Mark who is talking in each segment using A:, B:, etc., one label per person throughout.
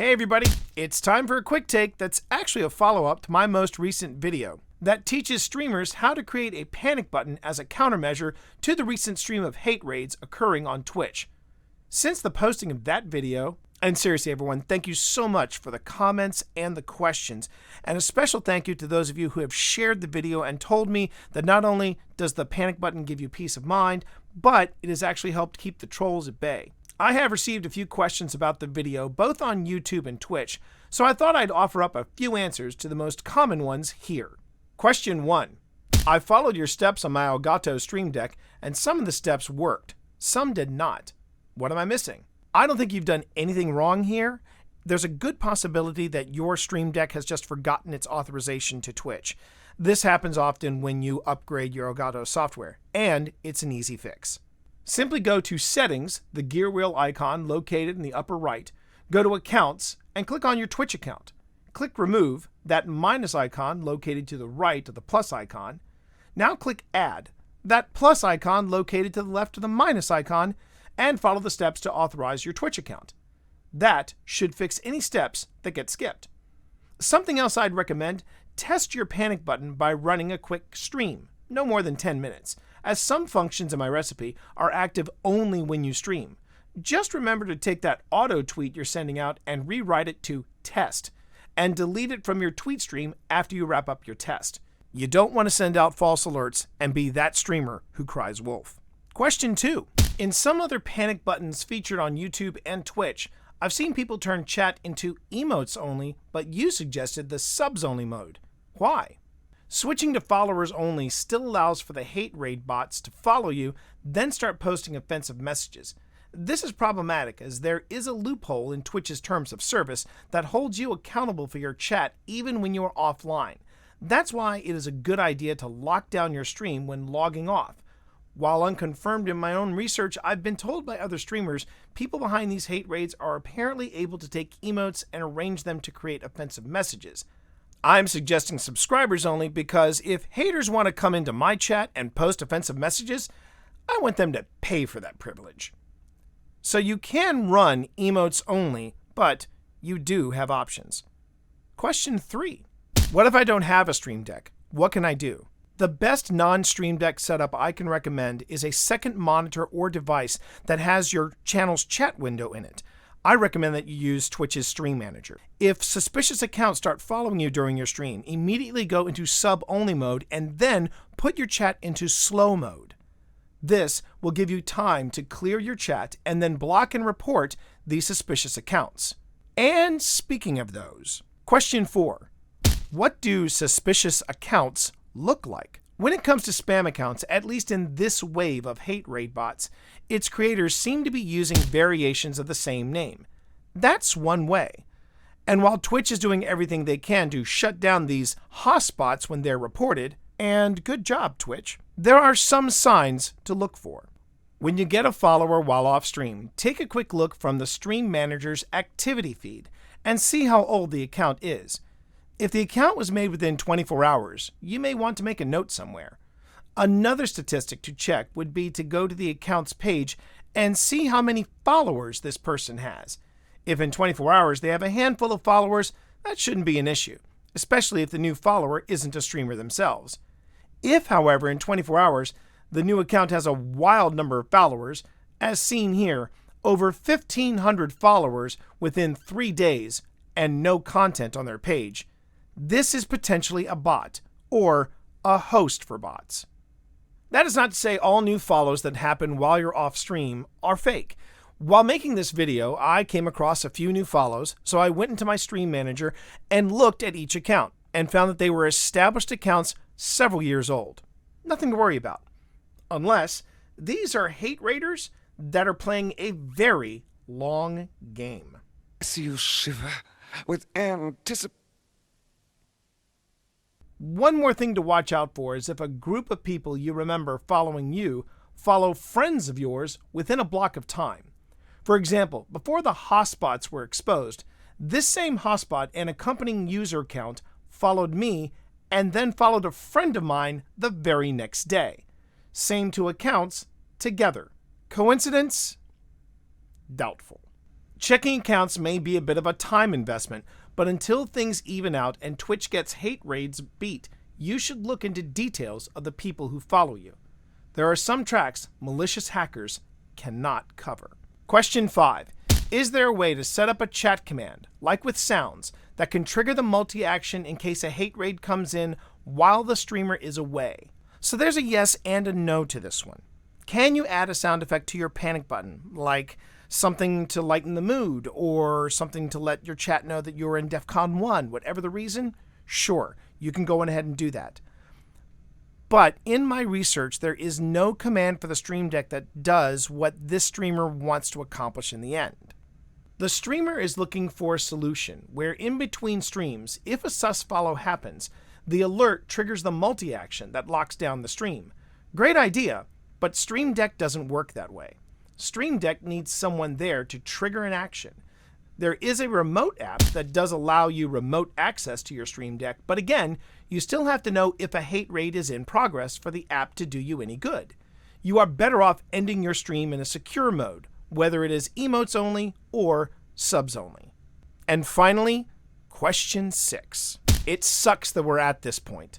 A: Hey everybody, it's time for a quick take that's actually a follow-up to my most recent video that teaches streamers how to create a panic button as a countermeasure to the recent stream of hate raids occurring on Twitch. Since the posting of that video, and seriously everyone, thank you so much for the comments and the questions, and a special thank you to those of you who have shared the video and told me that not only does the panic button give you peace of mind, but it has actually helped keep the trolls at bay. I have received a few questions about the video, both on YouTube and Twitch, so I thought I'd offer up a few answers to the most common ones here. Question 1. I followed your steps on my Elgato Stream Deck, and some of the steps worked. Some did not. What am I missing? I don't think you've done anything wrong here. There's a good possibility that your Stream Deck has just forgotten its authorization to Twitch. This happens often when you upgrade your Elgato software, and it's an easy fix. Simply go to Settings, the gear wheel icon located in the upper right, go to Accounts, and click on your Twitch account. Click Remove, that minus icon located to the right of the plus icon. Now click Add, that plus icon located to the left of the minus icon, and follow the steps to authorize your Twitch account. That should fix any steps that get skipped. Something else I'd recommend, test your panic button by running a quick stream, no more than 10 minutes. As some functions in my recipe are active only when you stream. Just remember to take that auto tweet you're sending out and rewrite it to test, and delete it from your tweet stream after you wrap up your test. You don't want to send out false alerts and be that streamer who cries wolf. Question 2. In some other panic buttons featured on YouTube and Twitch, I've seen people turn chat into emotes only, but you suggested the subs only mode. Why? Switching to followers only still allows for the hate raid bots to follow you, then start posting offensive messages. This is problematic as there is a loophole in Twitch's terms of service that holds you accountable for your chat even when you are offline. That's why it is a good idea to lock down your stream when logging off. While unconfirmed in my own research, I've been told by other streamers, people behind these hate raids are apparently able to take emotes and arrange them to create offensive messages. I'm suggesting subscribers only because if haters want to come into my chat and post offensive messages, I want them to pay for that privilege. So you can run emotes only, but you do have options. Question 3. What if I don't have a Stream Deck? What can I do? The best non-Stream Deck setup I can recommend is a second monitor or device that has your channel's chat window in it. I recommend that you use Twitch's Stream Manager. If suspicious accounts start following you during your stream, immediately go into sub-only mode and then put your chat into slow mode. This will give you time to clear your chat and then block and report these suspicious accounts. And speaking of those, question 4. What do suspicious accounts look like? When it comes to spam accounts, at least in this wave of hate raid bots, its creators seem to be using variations of the same name. That's one way. And while Twitch is doing everything they can to shut down these hotspots when they're reported, and good job Twitch, there are some signs to look for. When you get a follower while off stream, take a quick look from the Stream Manager's activity feed and see how old the account is. If the account was made within 24 hours, you may want to make a note somewhere. Another statistic to check would be to go to the account's page and see how many followers this person has. If in 24 hours they have a handful of followers, that shouldn't be an issue, especially if the new follower isn't a streamer themselves. If, however, in 24 hours, the new account has a wild number of followers, as seen here, over 1,500 followers within 3 days, and no content on their page, this is potentially a bot, or a host for bots. That is not to say all new follows that happen while you're off stream are fake. While making this video, I came across a few new follows, so I went into my Stream Manager and looked at each account, and found that they were established accounts several years old. Nothing to worry about. Unless these are hate raiders that are playing a very long game.
B: I see you shiver with anticipation.
A: One more thing to watch out for is if a group of people you remember following you follow friends of yours within a block of time. For example, before the hotspots were exposed, this same hotspot and accompanying user account followed me and then followed a friend of mine the very next day. Same two accounts together. Coincidence? Doubtful. Checking accounts may be a bit of a time investment, but until things even out and Twitch gets hate raids beat, you should look into details of the people who follow you. There are some tracks malicious hackers cannot cover. Question 5. Is there a way to set up a chat command, like with sounds, that can trigger the multi-action in case a hate raid comes in while the streamer is away? So there's a yes and a no to this one. Can you add a sound effect to your panic button, like something to lighten the mood, or something to let your chat know that you're in DEFCON 1, whatever the reason? Sure, you can go ahead and do that. But in my research, there is no command for the Stream Deck that does what this streamer wants to accomplish in the end. The streamer is looking for a solution where in between streams, if a sus follow happens, the alert triggers the multi-action that locks down the stream. Great idea, but Stream Deck doesn't work that way. Stream Deck needs someone there to trigger an action. There is a remote app that does allow you remote access to your Stream Deck, but again, you still have to know if a hate raid is in progress for the app to do you any good. You are better off ending your stream in a secure mode, whether it is emotes only or subs only. And finally, question 6. It sucks that we're at this point.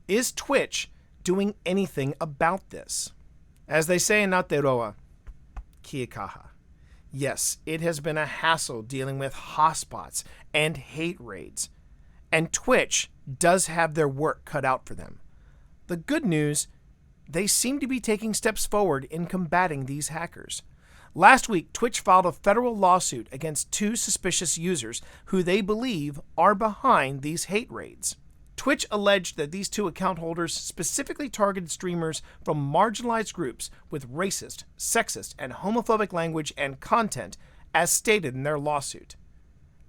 A: Is Twitch doing anything about this? As they say in Aotearoa, kia kaha. Yes, it has been a hassle dealing with hotspots and hate raids, and Twitch does have their work cut out for them. The good news, they seem to be taking steps forward in combating these hackers. Last week, Twitch filed a federal lawsuit against 2 suspicious users who they believe are behind these hate raids. Twitch alleged that these 2 account holders specifically targeted streamers from marginalized groups with racist, sexist, and homophobic language and content, as stated in their lawsuit.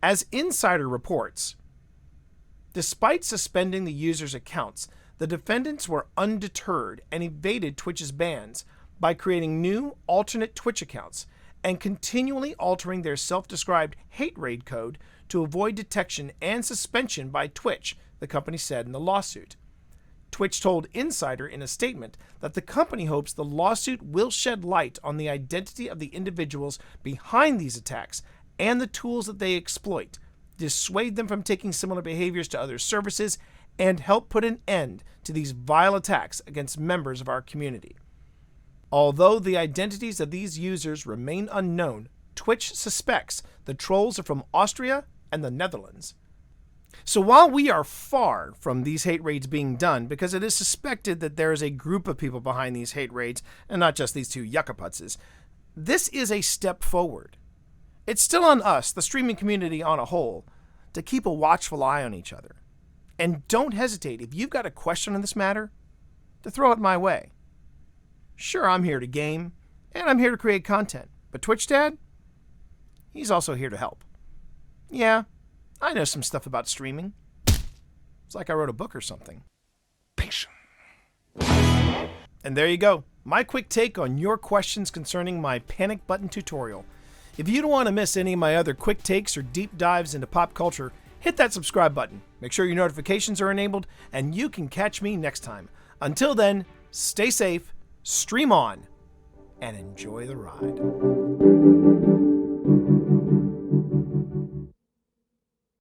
A: As Insider reports, despite suspending the users' accounts, the defendants were undeterred and evaded Twitch's bans by creating new, alternate Twitch accounts and continually altering their self-described hate raid code to avoid detection and suspension by Twitch, the company said in the lawsuit. Twitch told Insider in a statement that the company hopes the lawsuit will shed light on the identity of the individuals behind these attacks and the tools that they exploit, dissuade them from taking similar behaviors to other services, and help put an end to these vile attacks against members of our community. Although the identities of these users remain unknown, Twitch suspects the trolls are from Austria and the Netherlands. So while we are far from these hate raids being done, because it is suspected that there is a group of people behind these hate raids, and not just these 2 yuccaputses, this is a step forward. It's still on us, the streaming community on a whole, to keep a watchful eye on each other. And don't hesitate, if you've got a question on this matter, to throw it my way. Sure, I'm here to game, and I'm here to create content, but Twitch Dad? He's also here to help. Yeah, I know some stuff about streaming. It's like I wrote a book or something.
B: Patient.
A: And there you go, my quick take on your questions concerning my panic button tutorial. If you don't want to miss any of my other quick takes or deep dives into pop culture, hit that subscribe button. Make sure your notifications are enabled, and you can catch me next time. Until then, stay safe, stream on, and enjoy the ride.